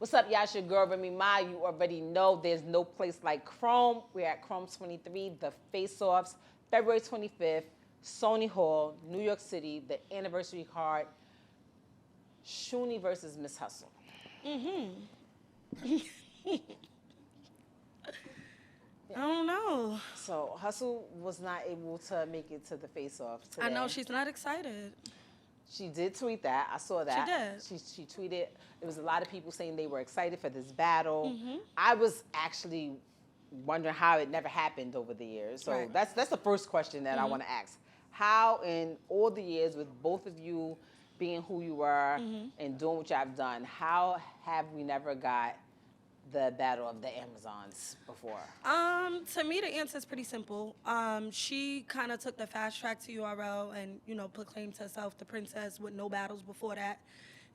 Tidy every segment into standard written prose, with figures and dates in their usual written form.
What's up, y'all? It's your girl, Remy Ma. You already know there's no place like Chrome. We're at Chrome 23, the face-offs, February 25th, Sony Hall, New York City, the anniversary card, Shooney versus Miss Hustle. Mm-hmm. I don't know. So Hustle was not able to make it to the face-offs today. I know she's not excited. She did tweet that. I saw that. She did. She tweeted. There was a lot of people saying they were excited for this battle. Mm-hmm. I was actually wondering how it never happened over the years. So right. that's the first question that I want to ask. How in all the years with both of you being who you were and doing what y'all have done, how have we never got the battle of the Amazons before? To me, the answer is pretty simple. She kind of took the fast track to URL and, proclaimed herself the princess with no battles before that.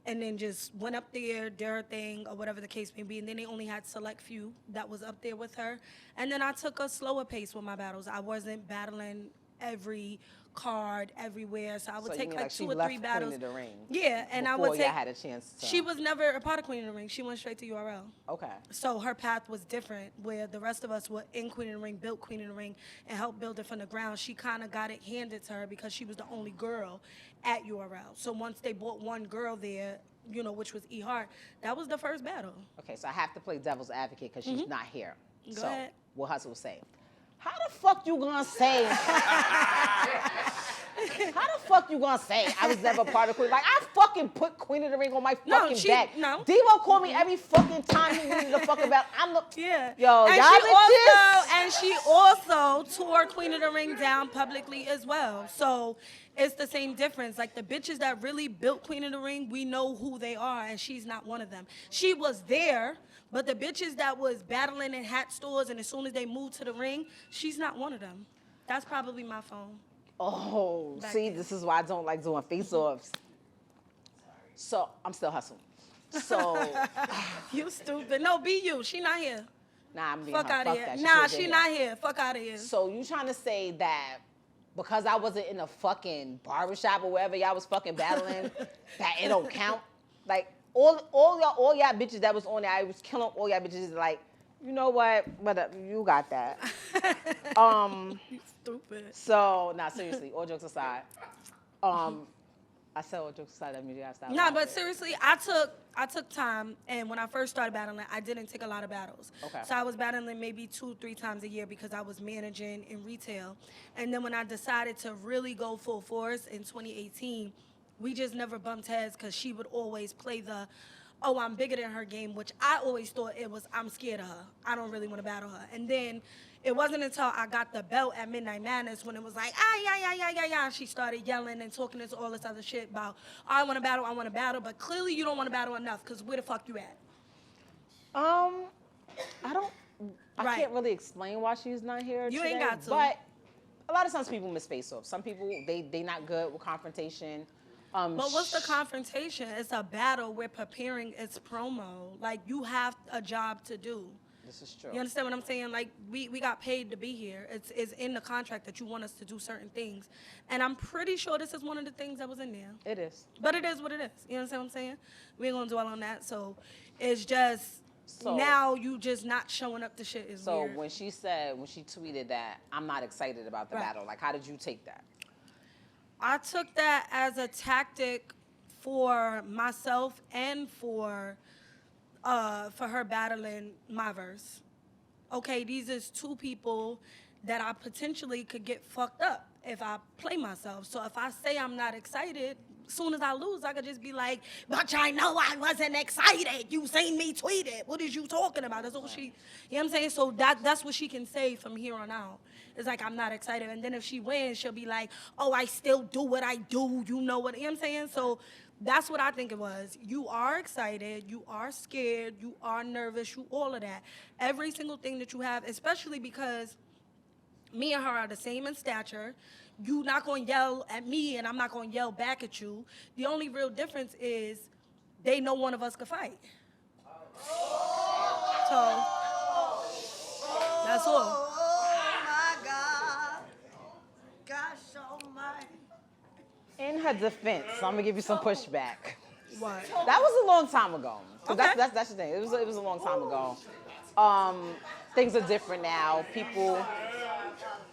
And then just went up there, did her thing, or whatever the case may be. And then they only had select few that was up there with her. And then I took a slower pace with my battles. I wasn't battling every card everywhere, so I would take like 2 or 3 battles. Queen of the Ring. Yeah, and I would take. Before y'all had a chance to. She was never a part of Queen of the Ring. She went straight to URL. Okay. So her path was different, where the rest of us were in Queen of the Ring, built Queen of the Ring, and helped build it from the ground. She kind of got it handed to her because she was the only girl at URL. So once they brought one girl there, which was E Hart, that was the first battle. Okay, so I have to play devil's advocate because she's not here. Go ahead. What Hustle say? How the fuck you gonna say? How the fuck you gonna say I was never part of Queen? Like, I fucking put Queen of the Ring on my fucking back. No. Devo called me every fucking time he needed to fuck about. I'm the yo, and y'all bitches. And she also tore Queen of the Ring down publicly as well. So it's the same difference. Like, the bitches that really built Queen of the Ring, we know who they are, and she's not one of them. She was there, but the bitches that was battling in hat stores, and as soon as they moved to the ring, she's not one of them. That's probably my phone. Oh, see, this is why I don't like doing face-offs. So I'm still hustling. So you stupid. No, be you. She not here. Nah, I'm being fuck out of here. Nah, she not here. Fuck out of here. So you trying to say that because I wasn't in a fucking barbershop or wherever y'all was fucking battling, that it don't count? Like all y'all bitches that was on there, I was killing all y'all bitches. Like, you know what? You got that. You stupid. So, seriously, all jokes aside. I said all jokes aside, that means you gotta stop. Nah, but seriously, I took time, and when I first started battling, I didn't take a lot of battles. Okay. So I was battling maybe 2-3 times a year because I was managing in retail. And then when I decided to really go full force in 2018, we just never bumped heads because she would always play the, oh, I'm bigger than her game, which I always thought it was, I'm scared of her. I don't really want to battle her. And then it wasn't until I got the belt at Midnight Madness when it was like, yeah. She started yelling and talking this all this other shit about, I want to battle. But clearly you don't want to battle enough because where the fuck you at? I can't really explain why she's not here You today, ain't got to. But a lot of times people miss face-offs. Some people, they not good with confrontation. But what's the confrontation? It's a battle. We're preparing. It's promo. Like, you have a job to do. This is true. You understand what I'm saying? Like, we got paid to be here. It's in the contract that you want us to do certain things. And I'm pretty sure this is one of the things that was in there. It is. But it is what it is. You understand what I'm saying? We ain't going to dwell on that. So it's just, now you just not showing up to shit is weird. So when she tweeted that, I'm not excited about the battle, like, how did you take that? I took that as a tactic for myself and for her battling my verse. Okay, these is 2 people that I potentially could get fucked up if I play myself. So if I say I'm not excited, as soon as I lose, I could just be like, but I know I wasn't excited. You seen me tweet it. What is you talking about? That's all she, you know what I'm saying? So that's what she can say from here on out. It's like, I'm not excited. And then if she wins, she'll be like, oh, I still do what I do. You know what, you know what I'm saying? So that's what I think it was. You are excited. You are scared. You are nervous. You all of that. Every single thing that you have, especially because me and her are the same in stature. You not going to yell at me, and I'm not going to yell back at you. The only real difference is they know one of us could fight. So that's all. Oh, my God. Gosh almighty. In her defense, so I'm going to give you some pushback. What? That was a long time ago. 'Cause Okay. That's the thing. It was a long time ago. Things are different now. People.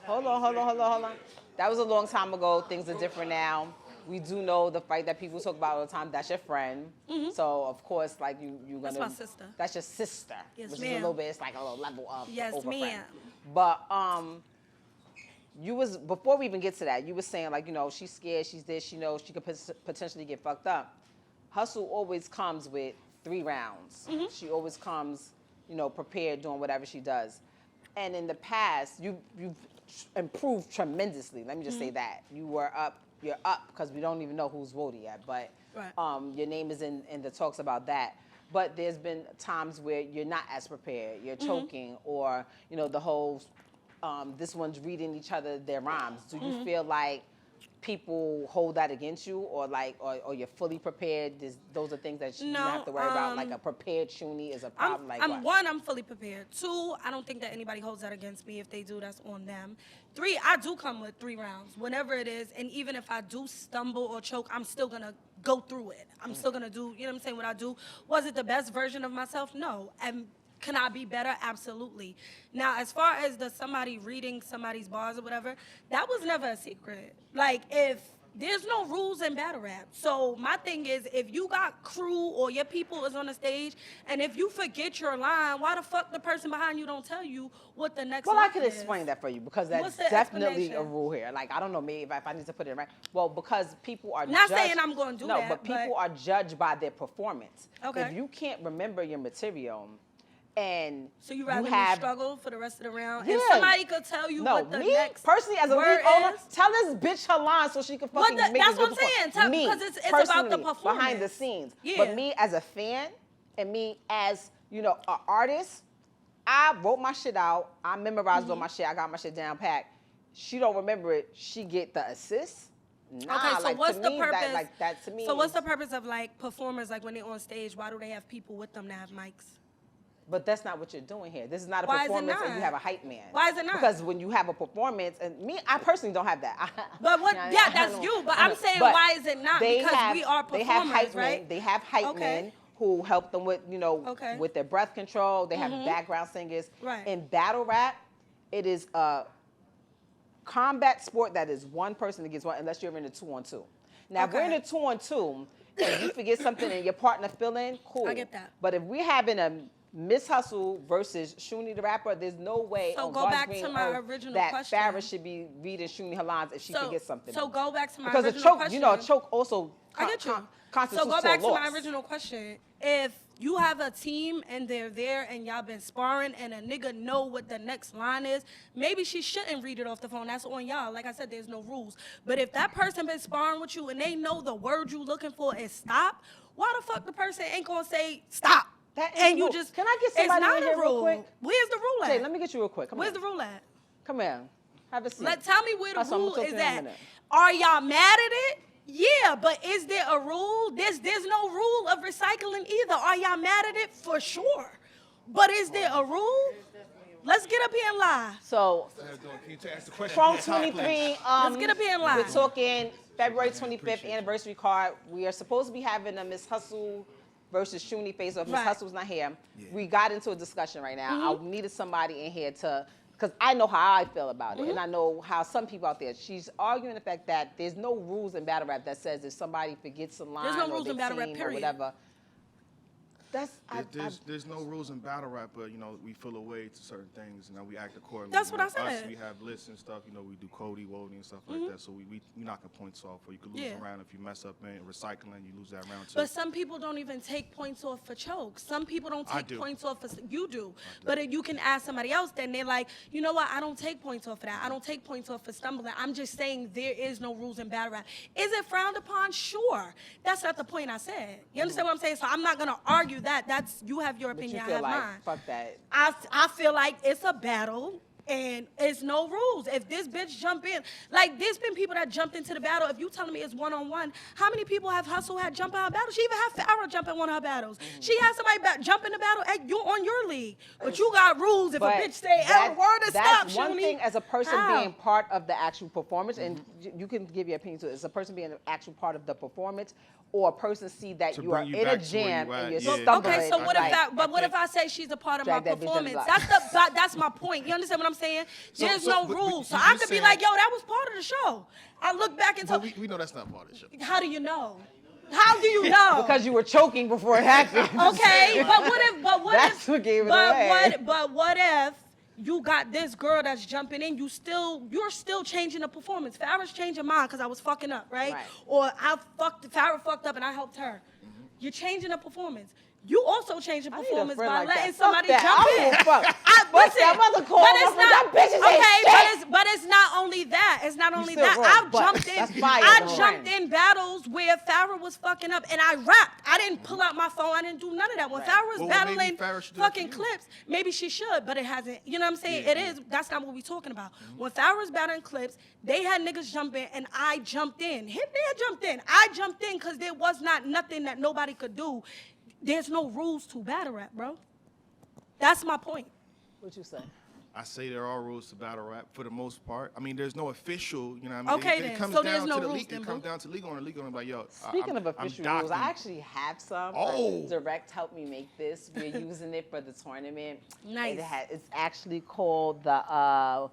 Hold on. That was a long time ago. Things are different now. We do know the fight that people talk about all the time. That's your friend. So of course, like you're gonna. That's my sister. That's your sister. Yes, which ma'am. is a little bit. It's like a little level up. Yes, over ma'am. friend. But you was before we even get to that. You were saying like she's scared. She's this. She knows she could potentially get fucked up. Hustle always comes with 3 rounds. She always comes, prepared doing whatever she does. And in the past, you've improved tremendously. Let me just say that. You're up because we don't even know who's voted yet, but Right. your name is in the talks about that. But there's been times where you're not as prepared. You're choking, or the whole this one's reading each other their rhymes. Do you feel like people hold that against you, or you're fully prepared? Those are things that you don't have to worry about. Like a prepared Shooney is a problem. I'm fully prepared. 2, I don't think that anybody holds that against me. If they do, that's on them. 3, I do come with 3 rounds, whenever it is. And even if I do stumble or choke, I'm still gonna go through it. I'm still gonna do, what I'm saying, what I do. Was it the best version of myself? No. And can I be better? Absolutely. Now, as far as somebody reading somebody's bars or whatever, that was never a secret. Like, if there's no rules in battle rap. So my thing is, if you got crew or your people is on the stage, and if you forget your line, why the fuck the person behind you don't tell you what the next Well, line I could is? explain that for you, because What's that's the definitely a explanation? rule here. Like, I don't know, maybe if I need to put it right. Well, because people are Not judged, saying I'm gonna do no, that, but people but- are judged by their performance. Okay. If you can't remember your material, and So you rather have me struggle for the rest of the round? Yeah. If somebody could tell you no, what the me next personally as a word league owner, is, tell this bitch her line so she can Well, fucking make that's a what good I'm saying. performance. Me, Because it's about the personally, behind the performance. scenes. Yeah. But me as a fan, and me as an artist, I wrote my shit out. I memorized all my shit. I got my shit down packed. She don't remember it. She get the assist. Nah, Okay, so like, what's to the me, purpose? That to me. So what's is- the purpose of performers when they're on stage? Why do they have people with them that have mics? But that's not what you're doing here. This is not a Why is it performance, and not? you have a hype man. Why is it not? Because when you have a performance, and me, I personally don't have that. But what? Nah, Yeah, I that's don't- you. But I I'm don't- saying, but why is it not? they Because have- we are They have performers, hype right? men. They have hype Okay. men who help them with, Okay. with their breath control. They have background singers. Right. In battle rap, it is a combat sport that is one person against one, unless you're in a 2-on-2. Now, if we're in Okay. a 2-on-2, and you forget something and your partner fill in, cool. I get that. But if we're having a Miss Hustle versus Shooney the rapper, there's no way So on go God's back green to my earth original that question. Farrah should be reading Shooney her lines if she forgets something. So go back to my because a original choke, question. a choke also I get you. So constitutes go back a to loss. my original question. If you have a team and they're there and y'all been sparring and a nigga know what the next line is, maybe she shouldn't read it off the phone. That's on y'all. Like I said, there's no rules. But if that person been sparring with you and they know the word you looking for is stop, why the fuck the person ain't gonna say stop? That is and a you rule. just Can I get it's somebody not in a here real rule. quick? Where's the rule at? Jay, let me get you real quick. Come Where's here. the rule at? Come here. Have a seat. Tell me where the That's what I'm rule gonna talk is to you in a at. minute. Are y'all mad at it? Yeah, but is there a rule? There's no rule of recycling either. Are y'all mad at it? For sure. But is there a rule? Let's get up here and lie. So, Can you ask the question? Chrome from the top, 23. Let's get up here and lie. We're talking February 25th anniversary card. We are supposed to be having a Miss Hustle versus Shooney face off. Miss Right. Hustle's not here. Yeah. We got into a discussion right now. I needed somebody in here to, because I know how I feel about it, and I know how some people out there. She's arguing the fact that there's no rules in battle rap that says if somebody forgets a line There's no or rules their in battle rap, team or period. whatever. There's no rules in battle rap, but we feel away to certain things, and we act accordingly. That's what I Us, said. we have lists and stuff. We do Cody, Wody, and stuff like that. So we knocking points off, or you could lose Yeah. a round if you mess up in recycling. You lose that round too. But some people don't even take points off for chokes. Some people don't I take do. points off for you do. But if you can ask somebody else, then they're like, you know what? I don't take points off for that. I don't take points off for stumbling. I'm just saying there is no rules in battle rap. Is it frowned upon? Sure. That's not the point I said. You understand what I'm saying? So I'm not gonna argue that. You have your but opinion. you I feel have like, mine. fuck that. I feel like it's a battle. And it's no rules. If this bitch jump in, like there's been people that jumped into the battle. If you telling me it's one-on-one, how many people have Hustle had jump in her battle? She even had Farrah jump in one of her battles. She had somebody jump in the battle at you on your league. But you got rules if a bitch say every word is stop, That's one Shooney. thing as a person How? being part of the actual performance, and you can give your opinion to it. As a person being an actual part of the performance, or a person see that To you are bring you in a back to where jam you and at, you're yeah. stumbling. Okay, so what if like, that? But what if I say she's a part of my Drag that bitch down the performance? block. That's my point. You understand what I'm saying? There's so- no but rules, so you I just could be saying- like, yo, that was part of the show. I look back and But talk. we know that's not part of the show. How do you know? How do you know? because you were choking before it happened. Okay, but what if? But what That's if? what gave it but away. what? But what if you got this girl that's jumping in? You're still changing the performance. Farrah's changing mine because I was fucking up, right? Right. Or Farrah fucked up and I helped her. You're changing the performance. You also change the I need a performance friend by like that. letting Fuck somebody that. jump I don't in. give a fuck. Listen, I'm about to call but my it's friend, not "Y'all bitches ain't okay. shit." But it's not only that. It's not only still that. wrong, I've but jumped in. that's fire, I though. jumped in battles where Farrah was fucking up, and I rapped. I didn't pull out my phone. I didn't do none of that. When Right. Farrah was Well, maybe battling Farrah should do that fucking for you. clips, maybe she should, but it hasn't. You know what I'm saying? Yeah, It yeah. is. That's not what we're talking about. When Farrah was battling clips, they had niggas jump in, and I jumped in. Him there jumped in. I jumped in because there was not nothing that nobody could do. There's no rules to battle rap, bro. That's my point. What you say? I say there are rules to battle rap for the most part. I mean, there's no official, you know what I mean? Okay, It then. comes So there's down no to the rules league. then, It comes boo. down to legal, and the legal, I'm like, yo. Speaking of I'm official rules, I docking. actually have some. Oh. Direct helped me make this. We're using it for the tournament. Nice. It's actually called the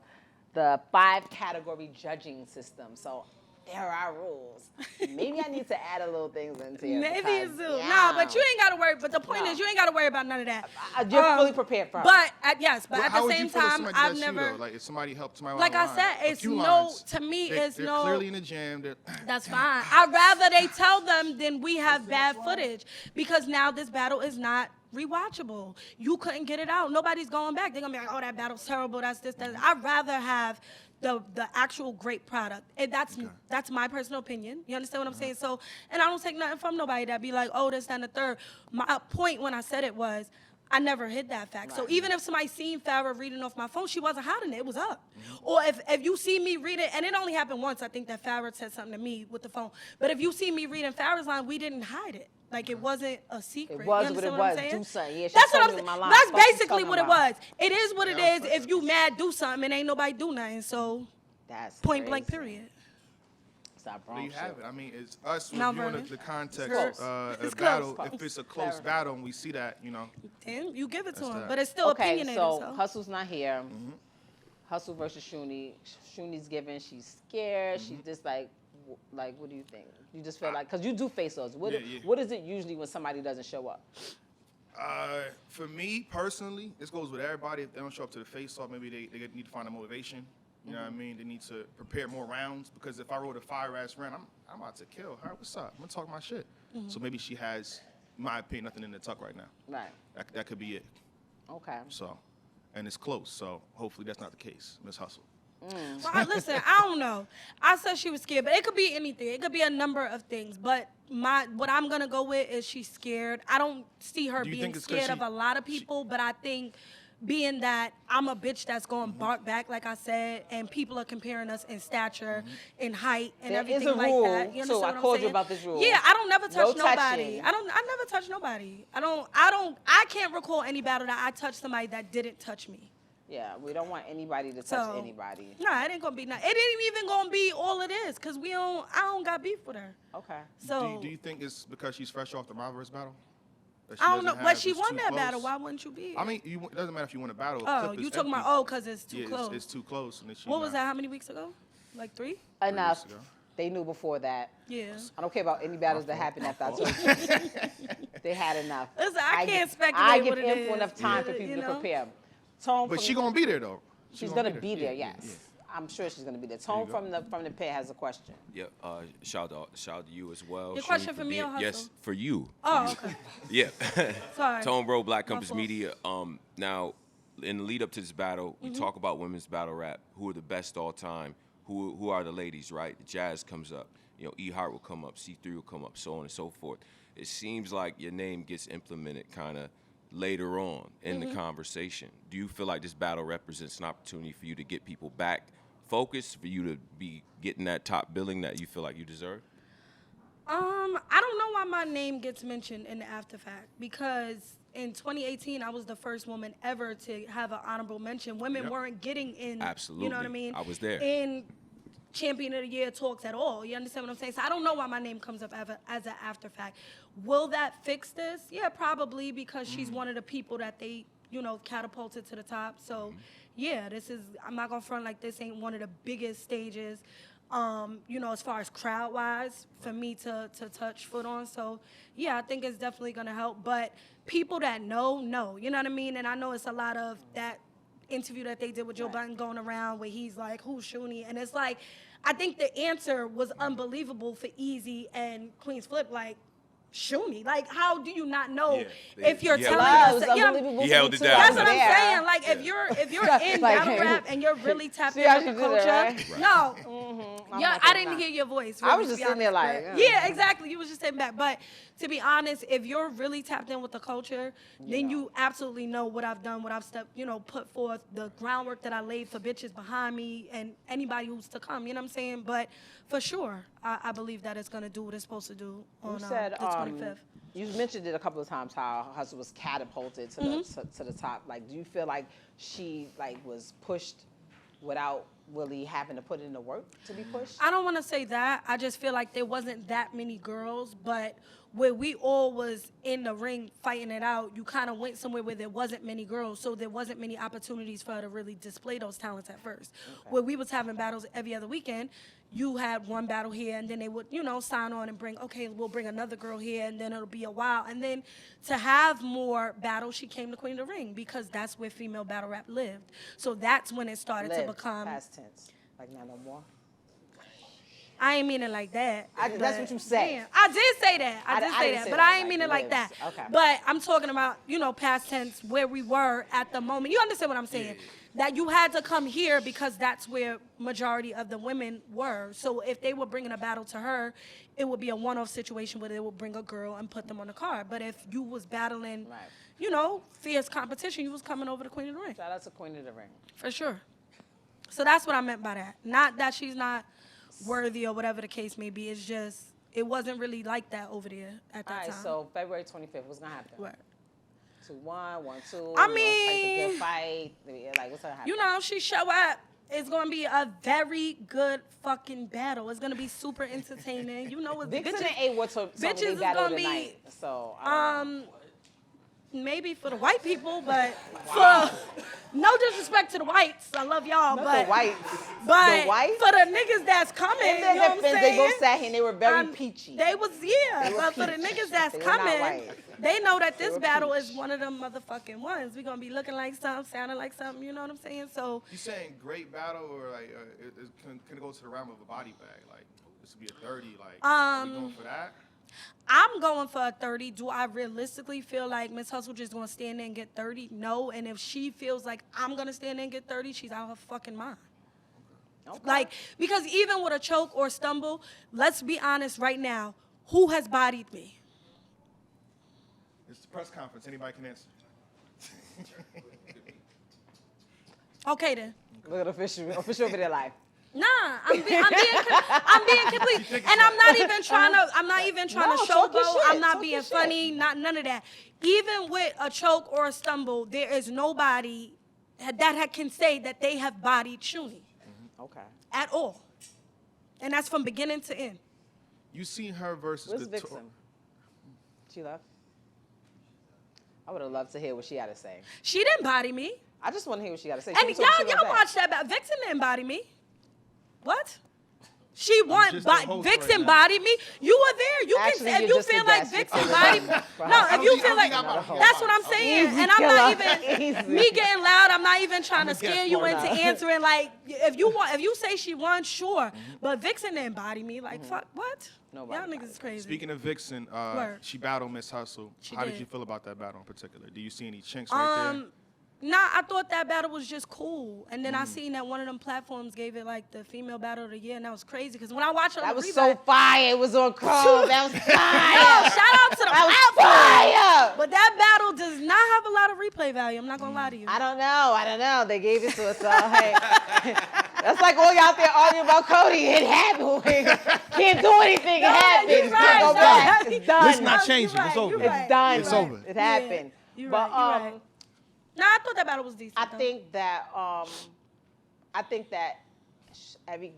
5-category judging system. So there are rules. Maybe I need to add a little things into here. Maybe because, it's do. yeah. Nah, but you ain't gotta worry. But the point No. is, you ain't gotta worry about none of that. You're fully prepared for it. But yes, but Well, at how the would same you feel if time, somebody I've does you, never. though? Like if somebody helped somebody Like I line, said, a it's few no. lines, To me, they're it's no. clearly in the jam. That's fine. I'd rather they tell them than we have bad footage because now this battle is not rewatchable. You couldn't get it out. Nobody's going back. They're gonna be like, oh, that battle's terrible. That's this, that. I'd rather have the actual great product. And that's my personal opinion. You understand what I'm saying? So, and I don't take nothing from nobody that be like, oh, this, that, and the third. My point when I said it was, I never hid that fact. So even if somebody seen Farrah reading off my phone, she wasn't hiding it. It was up. Or if you see me read it, and it only happened once, I think that Farrah said something to me with the phone. But if you see me reading Farrah's line, we didn't hide it. Like it wasn't a secret. It was You what it understand was. I'm saying? Do something. Yeah, she That's told what me I'm my saying. line. That's Fuck you basically talking what it about. was. It is what it Yeah, is. If you mad, do something, and ain't nobody do nothing. So That's point blank, crazy. period. Stop There wrong you have shit. it. I mean, it's us Mount reviewing Vernon. the context close. of It's a battle. close. If it's a close Very. battle and we see that, you know, Damn, you give it to That's him, that. but it's still Okay, opinionated. so So Hustle's not here. Hustle versus Shooney. Shooney's given. She's scared. She's just like, what do you think? You just feel like, because you do face-offs. Yeah, yeah. What is it usually when somebody doesn't show up? for me personally, this goes with everybody. If they don't show up to the face-off, maybe they need to find a motivation. You know what I mean? They need to prepare more rounds because if I wrote a fire-ass round, I'm about to kill her. What's up? I'm gonna talk my shit. So maybe she has, in my opinion, nothing in the tuck right now. Right. That could be it. Okay. So, and it's close. So hopefully that's not the case, Miss Hustle. well, listen, I don't know. I said she was scared, but it could be anything. It could be a number of things. But what I'm gonna go with is she's scared. I don't see her Do you being think it's 'cause scared of she- a lot of people, but I think being that I'm a bitch that's going bark back, like I said, and people are comparing us in stature, in height, and There is everything a like rule, that. You too. understand I what I'm called you saying? about this rule. Yeah, I don't never No touch nobody. touching. I never touch nobody. I can't recall any battle that I touched somebody that didn't touch me. Yeah, we don't want anybody to touch So, anybody. Nah, it ain't gonna be nothing. It ain't even gonna be all it is, cause I don't got beef with her. Okay. So Do you think it's because she's fresh off the Marvelous battle? That she I don't know, doesn't but have- she it's won too that close? battle. Why wouldn't you be? I mean, it doesn't matter if you win a battle. oh, Clip you is talking empty. about cause it's too Yeah, close. It's too close. And then she What was not- that? How many weeks ago? Like 3? Enough. ago. They knew before that. Yeah. I don't care about any battles that happened after I told you. They had enough. Listen, I can't speculate I what give it ample is. enough time Yeah, for people you to know? prepare. Tone But from she gonna be there though. She's gonna be there. Yeah, Yes, yeah. I'm sure she's gonna be there. Tone you from the pit has a question. Yeah, shout out to you as well. Your Shooney, question for me or Yes, Hustle? for you. Oh, okay. Yeah. Sorry. Tone Bro, Black My Compass fault. Media. Now, in the lead up to this battle, we Mm-hmm. talk about women's battle rap. Who are the best all time? Who are the ladies, right? The Jazz comes up. You know, E Heart will come up. C3 will come up. So on and so forth. It seems like your name gets implemented kind of later on in the conversation. Do you feel like this battle represents an opportunity for you to get people back focused, for you to be getting that top billing that you feel like you deserve? I don't know why my name gets mentioned in the after fact, because in 2018 I was the first woman ever to have an honorable mention. Women weren't getting in. Absolutely. You know what I mean? I was there. In Champion of the Year talks at all. You understand what I'm saying? So I don't know why my name comes up as an after fact. Will that fix this? Yeah, probably, because she's one of the people that they, catapulted to the top. So, yeah, I'm not going to front like this ain't one of the biggest stages, as far as crowd-wise for me to touch foot on. So, yeah, I think it's definitely going to help. But people that know, you know what I mean? And I know it's a lot of that interview that they did with Joe Budden going around where he's like, who's Shooney? And it's like, I think the answer was unbelievable for Easy and Queen's Flip, like, Shooney. Like, how do you not know if you're telling us that, He held it down. That's what I'm saying. Like, if you're in battle rap and you're really tapped into the culture, no. Yeah, I didn't hear your voice. I was just sitting there like, yeah, exactly. You was just sitting back. But to be honest, if you're really tapped in with the culture, then you absolutely know what I've done, what I've put forth, the groundwork that I laid for bitches behind me and anybody who's to come. You know what I'm saying? But for sure, I believe that it's gonna do what it's supposed to do on the 25th. You mentioned it a couple of times how Hustle was catapulted to the top. Like, do you feel like she was pushed without really having to put in the work to be pushed? I don't want to say that. I just feel like there wasn't that many girls, but where we all was in the ring fighting it out, you kind of went somewhere where there wasn't many girls, so there wasn't many opportunities for her to really display those talents at first. Okay. Where we was having battles every other weekend, you had one battle here, and then they would, sign on and we'll bring another girl here, and then it'll be a while. And then to have more battles, she came to Queen of the Ring, because that's where female battle rap lived. So that's when it started to become... Past tense. Like, not no more? I ain't mean it like that. That's what you said. Damn, I did say that. I did say that, but I ain't mean it like that. Okay. But I'm talking about, past tense, where we were at the moment. You understand what I'm saying? That you had to come here because that's where majority of the women were. So if they were bringing a battle to her, it would be a one-off situation where they would bring a girl and put them on the card. But if you was battling, fierce competition, you was coming over to Queen of the Ring. Shout out to Queen of the Ring. For sure. So that's what I meant by that. Not that she's not worthy or whatever the case may be. It's just, it wasn't really like that over there at that time. All right, so February 25th, what's going to happen? What? 2-1, 1-2. I mean, a good fight. Like, what's going to happen? She show up. It's going to be a very good fucking battle. It's going to be super entertaining. What Vixen bitches, and A-Ward bitches is battle going to tonight. be, So, maybe for the white people, but for no disrespect to the whites, I love y'all, but the whites. But the whites? for the niggas that's coming, in their defense, they both sat here and they were very peachy. They was, but for the niggas that's coming, they know that this battle is one of them motherfucking ones. We gonna be looking like something, sounding like something. You know what I'm saying? So you saying great battle, or like can it go to the realm of a body bag? Like this would be a 30. Like are we going for that? I'm going for a 30. Do I realistically feel like Miss Hustle just gonna stand there and get 30? No. And if she feels like I'm gonna stand there and get 30, she's out of her fucking mind. Okay. Like, because even with a choke or stumble, let's be honest right now, who has bodied me? It's the press conference. Anybody can answer. Okay then. Look at official video life. Nah, I'm being complete, and I'm not even trying to showboat. I'm not being funny, not none of that. Even with a choke or a stumble, there is nobody that can say that they have bodied Shooney. Okay. At all, and that's from beginning to end. You seen her versus Where's Vixen? She left. I would have loved to hear what she had to say. She didn't body me. I just want to hear what she had to say. And y'all watch that. Vixen didn't body me. What? She won. Vixen bodied me. You were there. You Actually, can. If you feel like Vixen bodied me, no. If you feel like that's what I'm saying, and I'm not even me getting loud. I'm not even trying to scare you into answering. Like if you say she won, sure. But Vixen didn't body me. Like fuck, what? Nobody. Y'all niggas is crazy. Speaking of Vixen, she battled Miss Hustle. How did you feel about that battle in particular? Do you see any chinks right there? Nah, I thought that battle was just cool. And then I seen that one of them platforms gave it like the female battle of the year, and that was crazy. Because when I watched it on That the was replay, so fire. It was on Chrome. That was fire. yo, shout out to the That was platform. fire. But that battle does not have a lot of replay value. I'm not gonna lie to you. I don't know. They gave it to us, so hey. That's like all y'all out there arguing about Cody. It happened. Can't do anything. It happened. you're right. Go No, back. you're It's done. It's not You're changing. right, It's over. you're It's right. done. It's over. It happened. You're But right, you're right. Nah, I thought that battle was decent. I though. think that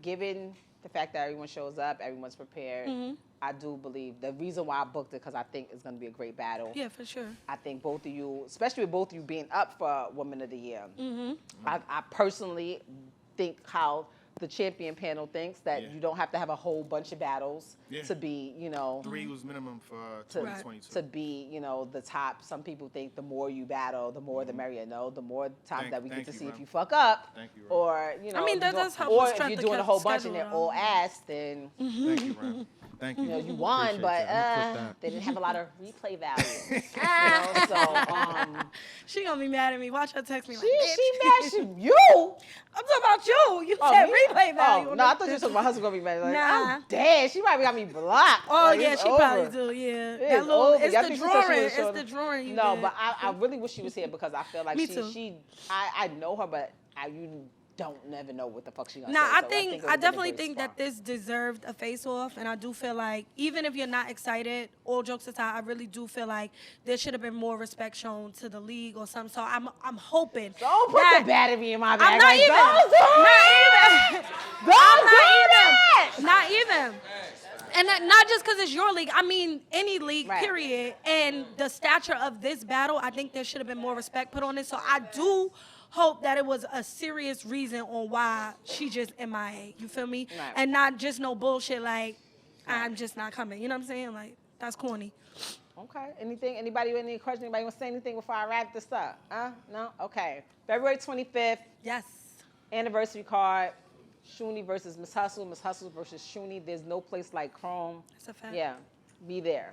given the fact that everyone shows up, everyone's prepared. Mm-hmm. I do believe the reason why I booked it because I think it's going to be a great battle. Yeah, for sure. I think both of you, especially with both of you being up for Woman of the Year, Mm-hmm. I personally think how the champion panel thinks that Yeah. you don't have to have a whole bunch of battles Yeah. to be, 3 was minimum for to, 2022. to be, the top. Some people think the more you battle, the more the merrier. No, the more times that we get Thank to you, see if Ram. you fuck up, Thank you, Ram. or I mean, that if you're does help or with if strength you're to doing a whole bunch schedule, and they're though. all ass, then Thank you, Ram. Thank you. you won, Appreciate but that. I'm gonna put that. they didn't have a lot of replay value. So She gonna be mad at me. Watch her text me like, she bitch. mad at you. I'm talking about you. You Oh, said me? replay value. Oh, no, I thought you were talking about my husband gonna be mad. Like, Nah. I'm dead. She probably got me blocked. Oh Like, yeah, it's she over. probably do. Yeah, It is little. over. It's Y'all the think she said she drawing. was It's showing- the drawing. You No, did. but I really wish she was here because I feel like Me too. I know her, but you don't never know what the fuck she gonna Nah, say. I So think it I would've been a definitely great think that spark. this deserved a face off, and I do feel like even if you're not excited, all jokes aside, I really do feel like there should have been more respect shown to the league or something. So I'm hoping. Don't put that the battery in my bag. I'm not like, even. Don't do it. Not even. Don't do that. Not even. And not just because it's your league. I mean, any league, Right. period. And the stature of this battle, I think there should have been more respect put on it. So I do hope that it was a serious reason on why she just MIA. You feel me? Right. And not just no bullshit like, I'm just not coming. You know what I'm saying? Like, that's corny. Okay. Anything? Anybody with any question? Anybody want to say anything before I wrap this up? No? Okay. February 25th, Yes. anniversary card. Shooney versus Miss Hustle. Miss Hustle versus Shooney. There's no place like Chrome. That's a fact. Yeah. Be there.